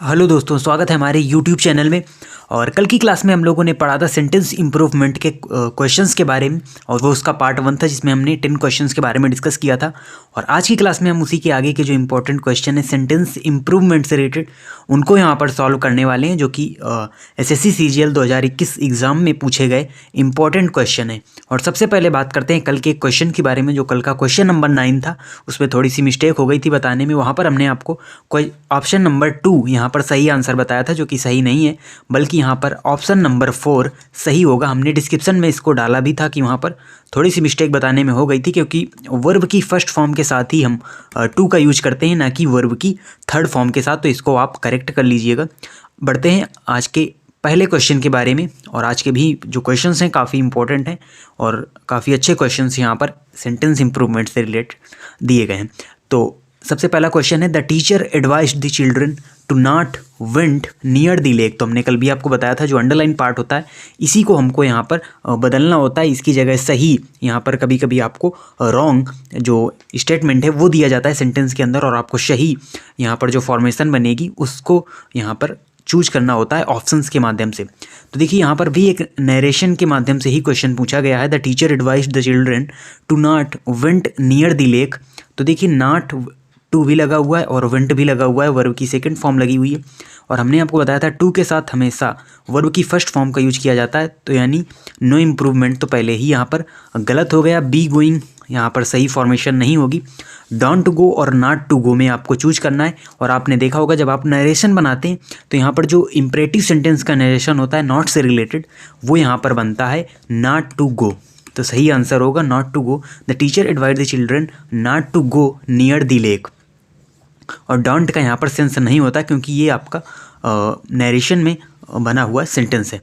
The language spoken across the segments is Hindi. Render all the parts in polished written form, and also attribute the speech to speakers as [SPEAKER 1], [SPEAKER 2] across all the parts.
[SPEAKER 1] हेलो दोस्तों, स्वागत है हमारे यूट्यूब चैनल में। और कल की क्लास में हम लोगों ने पढ़ा था सेंटेंस इम्प्रूवमेंट के क्वेश्चंस के बारे में, और वो उसका पार्ट 1 था जिसमें हमने 10 क्वेश्चंस के बारे में डिस्कस किया था। और आज की क्लास में हम उसी के आगे के जो इंपॉर्टेंट क्वेश्चन है सेंटेंस इम्प्रूवमेंट से रिलेटेड, उनको यहाँ पर सॉल्व करने वाले हैं, जो कि एसएससी सीजीएल 2021 एग्ज़ाम में पूछे गए इंपॉर्टेंट क्वेश्चन है। और सबसे पहले बात करते हैं कल के क्वेश्चन के बारे में। जो कल का क्वेश्चन नंबर 9 था उसमें थोड़ी सी मिस्टेक हो गई थी बताने में। वहाँ पर हमने आपको कोई ऑप्शन नंबर 2 यहाँ पर सही आंसर बताया था, जो कि सही नहीं है, बल्कि यहाँ पर ऑप्शन नंबर 4 सही होगा। हमने डिस्क्रिप्शन में इसको डाला भी था कि वहाँ पर थोड़ी सी मिस्टेक बताने में हो गई थी, क्योंकि वर्ब की फर्स्ट फॉर्म के साथ ही हम टू का यूज करते हैं, ना कि वर्ब की थर्ड फॉर्म के साथ। तो इसको आप करेक्ट कर लीजिएगा। बढ़ते हैं आज के पहले क्वेश्चन के बारे में। और आज के भी जो क्वेश्चंस हैं काफ़ी इंपॉर्टेंट हैं और काफ़ी अच्छे क्वेश्चंस यहाँ पर सेंटेंस इंप्रूवमेंट से रिलेटेड दिए गए हैं। तो सबसे पहला क्वेश्चन है, the teacher advised the children to not went near the lake. तो हमने कल भी आपको बताया था, जो अंडरलाइन पार्ट होता है इसी को हमको यहाँ पर बदलना होता है। इसकी जगह सही यहाँ पर कभी कभी आपको रॉन्ग जो स्टेटमेंट है वो दिया जाता है सेंटेंस के अंदर, और आपको सही यहाँ पर जो फॉर्मेशन बनेगी उसको यहाँ पर चूज करना होता है ऑप्शंस के माध्यम से। तो देखिए यहाँ पर भी एक नरेशन के माध्यम से ही क्वेश्चन पूछा गया है, the teacher advised the children to not went near the lake. तो देखिए नॉट टू भी लगा हुआ है और वेंट भी लगा हुआ है, वर्ब की सेकंड फॉर्म लगी हुई है। और हमने आपको बताया था टू के साथ हमेशा वर्ब की फर्स्ट फॉर्म का यूज किया जाता है। तो यानी नो इम्प्रूवमेंट तो पहले ही यहाँ पर गलत हो गया। बी गोइंग यहाँ पर सही फॉर्मेशन नहीं होगी। डोंट गो और नॉट टू गो में आपको चूज करना है। और आपने देखा होगा जब आप नरेशन बनाते हैं तो यहाँ पर जो इम्परेटिव सेंटेंस का नरेशन होता है नॉट से रिलेटेड, वो यहाँ पर बनता है नॉट टू गो। तो सही आंसर होगा not to go. The teacher advised the children not to go near the lake. और डोंट का यहाँ पर सेंस नहीं होता, क्योंकि ये आपका नरेशन में बना हुआ सेंटेंस है।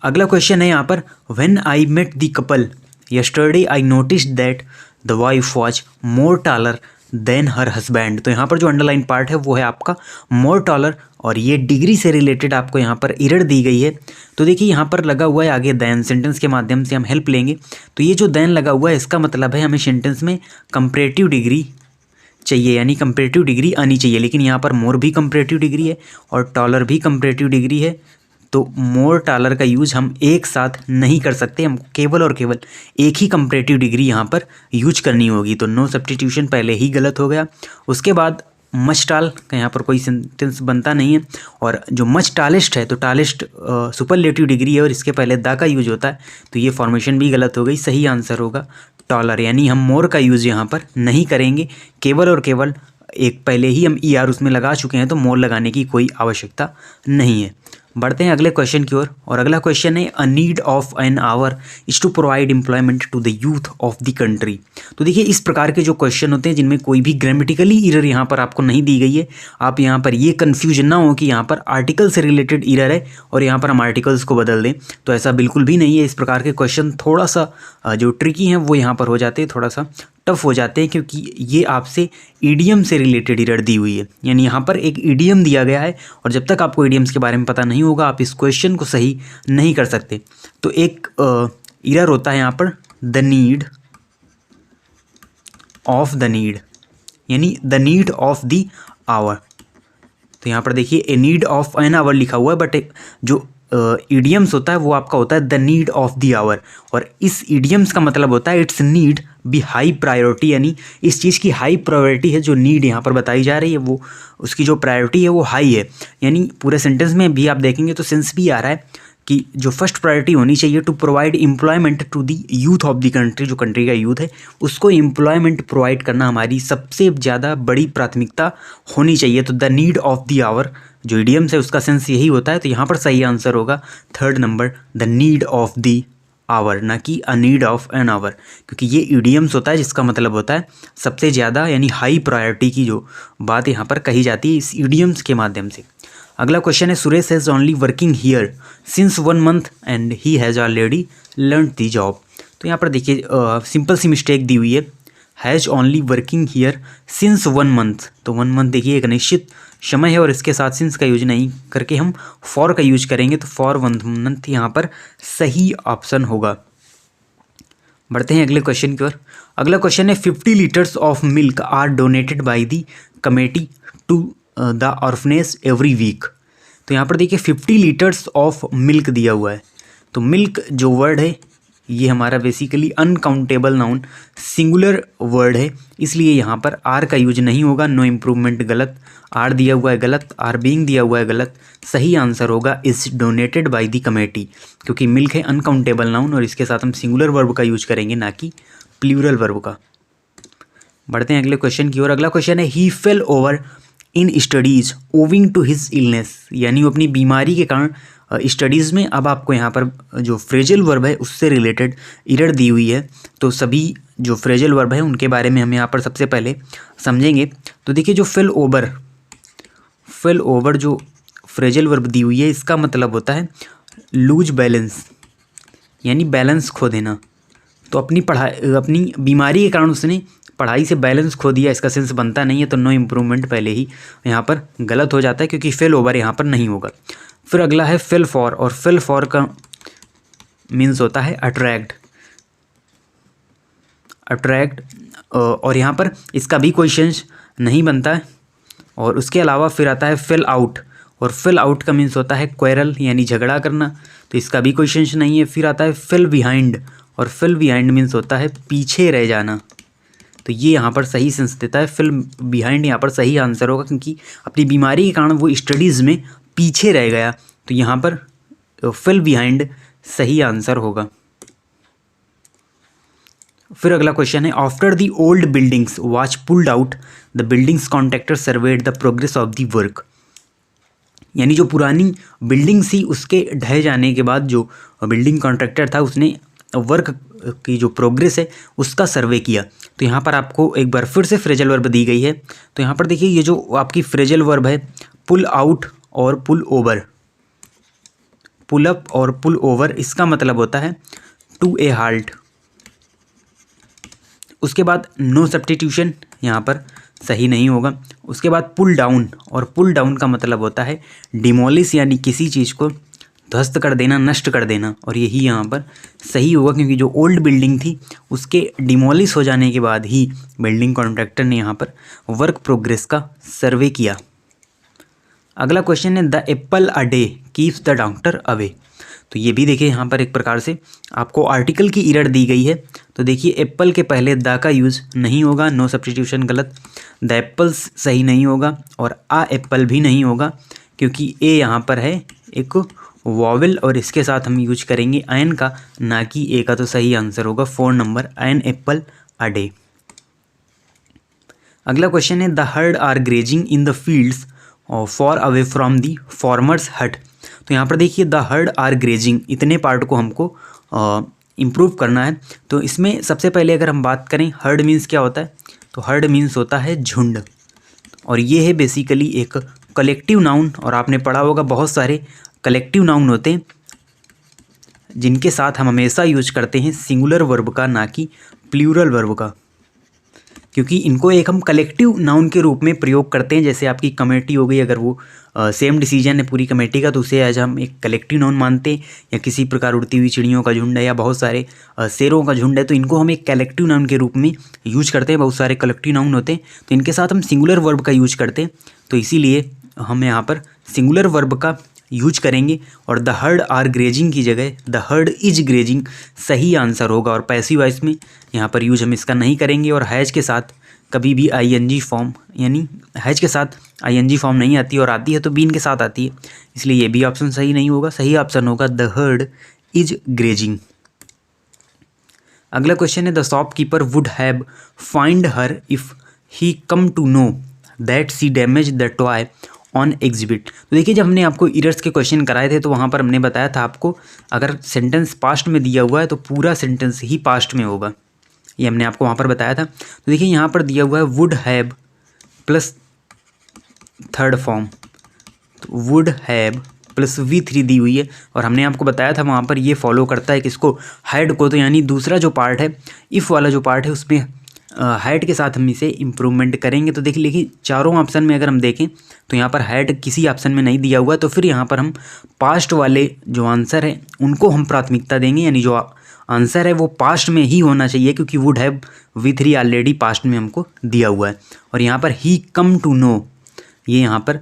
[SPEAKER 1] अगला क्वेश्चन है यहाँ पर, when I met the couple yesterday I noticed that the wife was more taller than her husband. तो यहाँ पर जो अंडरलाइन पार्ट है वो है आपका मोर टॉलर, और ये डिग्री से रिलेटेड आपको यहाँ पर एरर दी गई है। तो देखिए यहाँ पर लगा हुआ है आगे देन, सेंटेंस के माध्यम से हम हेल्प लेंगे। तो ये जो देन लगा हुआ है इसका मतलब है हमें सेंटेंस में कंपैरेटिव डिग्री चाहिए, यानी कंपैरेटिव डिग्री आनी चाहिए। लेकिन यहाँ पर मोर भी कंपैरेटिव डिग्री है और टॉलर भी कंपैरेटिव डिग्री है। तो मोर टॉलर का यूज हम एक साथ नहीं कर सकते, हम केवल और केवल एक ही कंपैरेटिव डिग्री यहाँ पर यूज करनी होगी। तो नो सब्स्टिट्यूशन पहले ही गलत हो गया। उसके बाद मच टाल का यहाँ पर कोई सेंटेंस बनता नहीं है। और जो मच टालेस्ट है तो टालेस्ट सुपरलेटिव डिग्री है और इसके पहले दा का यूज होता है, तो ये फॉर्मेशन भी गलत हो गई। सही आंसर होगा टॉलर, यानी हम मोर का यूज़ यहाँ पर नहीं करेंगे। केवल और केवल एक पहले ही हम ई आर उसमें लगा चुके हैं, तो मोर लगाने की कोई आवश्यकता नहीं है। बढ़ते हैं अगले क्वेश्चन की ओर। और अगला क्वेश्चन है, a need of an hour is to provide employment to the youth of the country. तो देखिए इस प्रकार के जो क्वेश्चन होते हैं जिनमें कोई भी ग्रामेटिकली एरर यहाँ पर आपको नहीं दी गई है, आप यहाँ पर ये कन्फ्यूजन ना हो कि यहाँ पर आर्टिकल से रिलेटेड एरर है और यहाँ पर हम आर्टिकल्स को बदल दें, तो ऐसा बिल्कुल भी नहीं है। इस प्रकार के क्वेश्चन थोड़ा सा जो ट्रिकी हैं वो यहाँ पर हो जाते हैं, थोड़ा सा टफ हो जाते हैं, क्योंकि ये आपसे ईडियम से रिलेटेड एरर दी हुई है। यानी यहाँ पर एक ईडियम दिया गया है और जब तक आपको ईडियम्स के बारे में पता नहीं होगा आप इस क्वेश्चन को सही नहीं कर सकते। तो एक एरर होता है यहाँ पर the need of the need, यानी the need of the hour. तो यहाँ पर देखिए a need of an hour लिखा हुआ है, बट जो ईडियम्स होता है वो आपका होता है the need of the hour. और इस ईडियम्स का मतलब होता है it's need be high priority, यानी इस चीज़ की हाई प्रायोरिटी है। जो नीड यहाँ पर बताई जा रही है वो उसकी जो प्रायोरिटी है वो हाई है। यानी पूरे सेंटेंस में भी आप देखेंगे तो सेंस भी आ रहा है कि जो फर्स्ट प्रायोरिटी होनी चाहिए to provide employment to the youth of the country, जो कंट्री का यूथ है उसको एम्प्लॉयमेंट प्रोवाइड करना हमारी सबसे ज़्यादा बड़ी प्राथमिकता होनी चाहिए। तो the need of the hour जो इडियम्स है उसका सेंस यही होता है। तो यहाँ पर सही आंसर होगा third number, the need of the hour, ना कि a need of an hour, क्योंकि ये इडियम्स होता है जिसका मतलब होता है सबसे ज़्यादा यानी हाई प्रायोरिटी की जो बात यहाँ पर कही जाती है इस इडियम्स के माध्यम से। अगला क्वेश्चन है, Suresh has only working here since 1 month and he has already learn the job. तो यहाँ पर देखिए सिंपल सी मिस्टेक दी हुई है, has only working here since 1 month. तो 1 मंथ देखिए एक निश्चित समय है और इसके साथ सिंस का यूज नहीं करके हम फॉर का यूज करेंगे, तो फॉर 1 मंथ यहाँ पर सही ऑप्शन होगा। बढ़ते हैं अगले क्वेश्चन की ओर। अगला क्वेश्चन है, 50 litres of milk are donated by the committee to the orphanage every week. तो यहाँ पर देखिए 50 लीटर्स ऑफ मिल्क दिया हुआ है। तो मिल्क जो वर्ड है ये हमारा basically uncountable noun singular word है, इसलिए यहाँ पर आर का यूज नहीं होगा। नो इम्प्रूवमेंट गलत, आर दिया हुआ है गलत, आर बीइंग दिया हुआ है गलत। सही आंसर होगा is donated by the committee, क्योंकि मिल्क है अनकाउंटेबल नाउन और इसके साथ हम सिंगुलर वर्ब का यूज करेंगे, ना कि प्लूरल वर्ब का। बढ़ते हैं अगले क्वेश्चन की ओर। अगला क्वेश्चन है he fail over in studies owing to his illness, यानी वो अपनी बीमारी के कारण स्टडीज़ में। अब आपको यहाँ पर जो फ्रेजल वर्ब है उससे रिलेटेड एरर दी हुई है, तो सभी जो फ्रेजल वर्ब है उनके बारे में हम यहाँ पर सबसे पहले समझेंगे। तो देखिए जो फेल ओवर जो फ्रेजल वर्ब दी हुई है इसका मतलब होता है लूज बैलेंस, यानी बैलेंस खो देना। तो अपनी बीमारी के कारण उसने पढ़ाई से बैलेंस खो दिया, इसका सेंस बनता नहीं है। तो नो इम्प्रूवमेंट पहले ही यहाँ पर गलत हो जाता है, क्योंकि फेल ओवर यहाँ पर नहीं होगा। फिर अगला है फेल फॉर, और फेल फॉर का मीन्स होता है अट्रैक्ट, और यहाँ पर इसका भी कोई सेंस नहीं बनता है। और उसके अलावा फिर आता है फेल आउट, और फेल आउट का मीन्स होता है क्वेरल, यानी झगड़ा करना, तो इसका भी कोई सेंस नहीं है। फिर आता है फेल बिहाइंड, और फेल बिहाइंड मीन्स होता है पीछे रह जाना, तो ये यहाँ पर सही सेंस देता है। फेल बिहाइंड यहाँ पर सही आंसर होगा, क्योंकि अपनी बीमारी के कारण वो स्टडीज़ में पीछे रह गया, तो यहाँ पर फेल बिहाइंड सही आंसर होगा। फिर अगला क्वेश्चन है after the old buildings was pulled out the buildings contractor served the progress of the work, यानी जो पुरानी बिल्डिंग थी उसके ढह जाने के बाद जो बिल्डिंग कॉन्ट्रैक्टर था उसने वर्क की जो प्रोग्रेस है उसका सर्वे किया। तो यहाँ पर आपको एक बार फिर से फ्रेजल वर्ब दी गई है। तो यहाँ पर देखिए ये जो आपकी फ्रेजल वर्ब है पुल आउट और पुल ओवर, पुल अप और पुल ओवर, इसका मतलब होता है टू ए हाल्ट। उसके बाद नो सब्स्टिट्यूशन यहाँ पर सही नहीं होगा। उसके बाद पुल डाउन, और पुल डाउन का मतलब होता है डिमोलिश, यानी किसी चीज़ को ध्वस्त कर देना, नष्ट कर देना, और यही यहाँ पर सही होगा, क्योंकि जो ओल्ड बिल्डिंग थी उसके डिमोलिश हो जाने के बाद ही बिल्डिंग कॉन्ट्रैक्टर ने यहाँ पर वर्क प्रोग्रेस का सर्वे किया। अगला क्वेश्चन है the Apple a day keeps the doctor away. तो ये भी देखिए यहाँ पर एक प्रकार से आपको आर्टिकल की एरर दी गई है। तो देखिए एप्पल के पहले द का यूज़ नहीं होगा, नो सब्स्टिट्यूशन गलत, द एप्पल्स सही नहीं होगा, और आ एप्पल भी नहीं होगा, क्योंकि ए यहाँ पर है एक वॉवेल, और इसके साथ हम यूज करेंगे एन का, ना कि ए का। तो सही आंसर होगा 4 number, an apple a day. अगला क्वेश्चन है the herd are grazing in the fields far away from the farmer's hut. तो यहाँ पर देखिए द हर्ड आर ग्रेजिंग, इतने पार्ट को हमको इम्प्रूव करना है। तो इसमें सबसे पहले अगर हम बात करें हर्ड मीन्स क्या होता है, तो हर्ड मीन्स होता है झुंड, और ये है बेसिकली एक कलेक्टिव नाउन। और आपने पढ़ा होगा बहुत सारे कलेक्टिव नाउन होते हैं जिनके साथ हम हमेशा यूज करते हैं सिंगुलर वर्ब का, ना कि प्लूरल वर्ब का, क्योंकि इनको एक हम कलेक्टिव नाउन के रूप में प्रयोग करते हैं। जैसे आपकी कमेटी हो गई, अगर वो सेम डिसीजन है पूरी कमेटी का, तो उसे आज हम एक कलेक्टिव नाउन मानते हैं। या किसी प्रकार उड़ती हुई चिड़ियों का झुंड है या बहुत सारे शेरों का झुंड है, तो इनको हम एक कलेक्टिव नाउन के रूप में यूज करते हैं। बहुत सारे कलेक्टिव नाउन होते हैं, तो इनके साथ हम सिंगुलर वर्ब का यूज करते हैं। तो इसीलिए हम यहाँ पर सिंगुलर वर्ब का यूज करेंगे, और द हर्ड आर ग्रेजिंग की जगह द हर्ड इज ग्रेजिंग सही आंसर होगा। और पैसिव वॉइस में यहाँ पर यूज हम इसका नहीं करेंगे। और हैज के साथ कभी भी आईएनजी फॉर्म, यानी हैज के साथ आईएनजी फॉर्म नहीं आती, और आती है तो बीन के साथ आती है, इसलिए ये भी ऑप्शन सही नहीं होगा। सही ऑप्शन होगा द हर्ड इज ग्रेजिंग। अगला क्वेश्चन है the shopkeeper would have find her if he come to know that she damage the toy on exhibit. तो देखिए जब हमने आपको इरर्स के क्वेश्चन कराए थे तो वहाँ पर हमने बताया था आपको अगर सेंटेंस पास्ट में दिया हुआ है तो पूरा सेंटेंस ही पास्ट में होगा, ये हमने आपको वहाँ पर बताया था। तो देखिए यहाँ पर दिया हुआ है would have plus third form, तो वुड हैव प्लस V3 दी हुई है, और हमने आपको बताया था वहाँ पर ये फॉलो करता है किसको, हैड को। तो यानी दूसरा जो पार्ट है इफ़ वाला जो पार्ट है उसमें हैड के साथ हम इसे इम्प्रूवमेंट करेंगे। तो देखिए चारों ऑप्शन में अगर हम देखें तो यहाँ पर हैड किसी ऑप्शन में नहीं दिया हुआ है, तो फिर यहाँ पर हम पास्ट वाले जो आंसर है उनको हम प्राथमिकता देंगे, यानी जो आंसर है वो पास्ट में ही होना चाहिए, क्योंकि would have V3 already past में हमको दिया हुआ है। और यहाँ पर ही कम टू नो ये यहाँ पर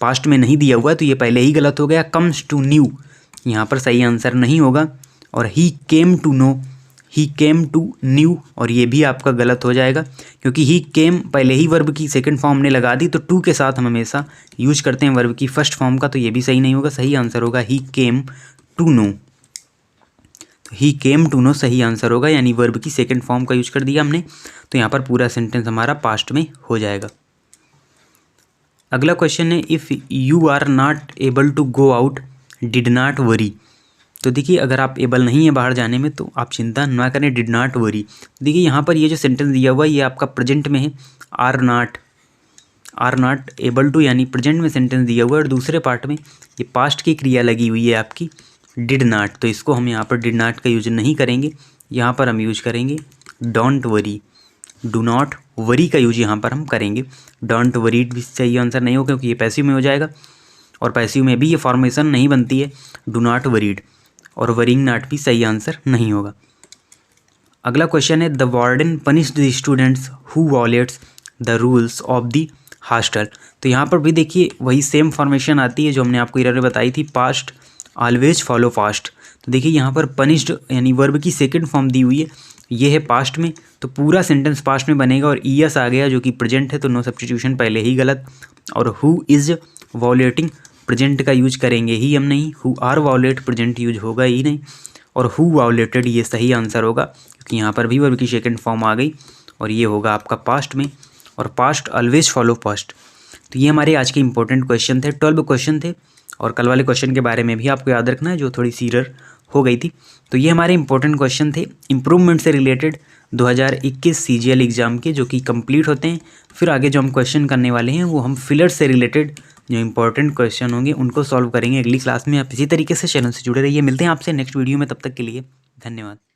[SPEAKER 1] पास्ट में नहीं दिया हुआ है तो ये पहले ही गलत हो गया। कम्स टू न्यू यहाँ पर सही आंसर नहीं होगा। और he came to know, he came to knew, और ये भी आपका गलत हो जाएगा क्योंकि ही केम पहले ही वर्ब की सेकंड फॉर्म ने लगा दी, तो टू के साथ हम हमेशा यूज करते हैं वर्ब की फर्स्ट फॉर्म का, तो ये भी सही नहीं होगा। सही आंसर होगा he came to know. He came to know सही आंसर होगा, यानी वर्ब की सेकंड फॉर्म का यूज कर दिया हमने, तो यहाँ पर पूरा सेंटेंस हमारा पास्ट में हो जाएगा। अगला क्वेश्चन है if you are not able to go out did not worry. तो देखिए अगर आप एबल नहीं है बाहर जाने में तो आप चिंता ना करें, डिड नॉट वरी। देखिए यहाँ पर ये जो सेंटेंस दिया हुआ है ये आपका प्रेजेंट में है, आर नॉट एबल टू यानी प्रेजेंट में सेंटेंस दिया हुआ है, और दूसरे पार्ट में ये पास्ट की क्रिया लगी हुई है आपकी डिड नॉट, तो इसको हम यहाँ पर डिड नॉट का यूज नहीं करेंगे, यहाँ पर हम यूज करेंगे don't worry, do not worry का यूज यहाँ पर हम करेंगे। डोंट वरीड भी सही आंसर नहीं होगा क्योंकि ये पैसिव में हो जाएगा, और पैसिव में भी ये फॉर्मेशन नहीं बनती है डू नॉट वरीड, और वरिंग नॉट भी सही आंसर नहीं होगा। अगला क्वेश्चन है the warden punished the students who wallets the rules of the hostel. तो यहाँ पर भी देखिए वही सेम फॉर्मेशन आती है जो हमने आपको इरर में बताई थी, पास्ट ऑलवेज फॉलो पास्ट। तो देखिए यहाँ पर पनिश्ड यानी वर्ब की सेकंड फॉर्म दी हुई है, ये है पास्ट में, तो पूरा सेंटेंस पास्ट में बनेगा, और ईएस आ गया जो कि प्रेजेंट है, तो नो सब्स्टिट्यूशन पहले ही गलत। और हु इज़ वॉलेटिंग प्रेजेंट का यूज करेंगे ही हम नहीं, who are wallet present use होगा ही नहीं, और हु वॉलेटेड ये सही आंसर होगा क्योंकि यहाँ पर भी वर्ब की सेकंड फॉर्म आ गई, और ये होगा आपका पास्ट में, और पास्ट ऑलवेज फॉलो पास्ट। तो ये हमारे आज के इंपॉर्टेंट क्वेश्चन थे, 12 क्वेश्चन थे, और कल वाले क्वेश्चन के बारे में भी आपको याद रखना है जो थोड़ी सी एरर हो गई थी। तो ये हमारे इंपॉर्टेंट क्वेश्चन थे इम्प्रूवमेंट से रिलेटेड 2021 CGL एग्ज़ाम के, जो कि कंप्लीट होते हैं। फिर आगे जो हम क्वेश्चन करने वाले हैं वो हम फिलर से रिलेटेड जो इंपॉर्टेंट क्वेश्चन होंगे उनको सॉल्व करेंगे अगली क्लास में। आप इसी तरीके से चैनल से जुड़े रहिए, मिलते हैं आपसे नेक्स्ट वीडियो में, तब तक के लिए धन्यवाद।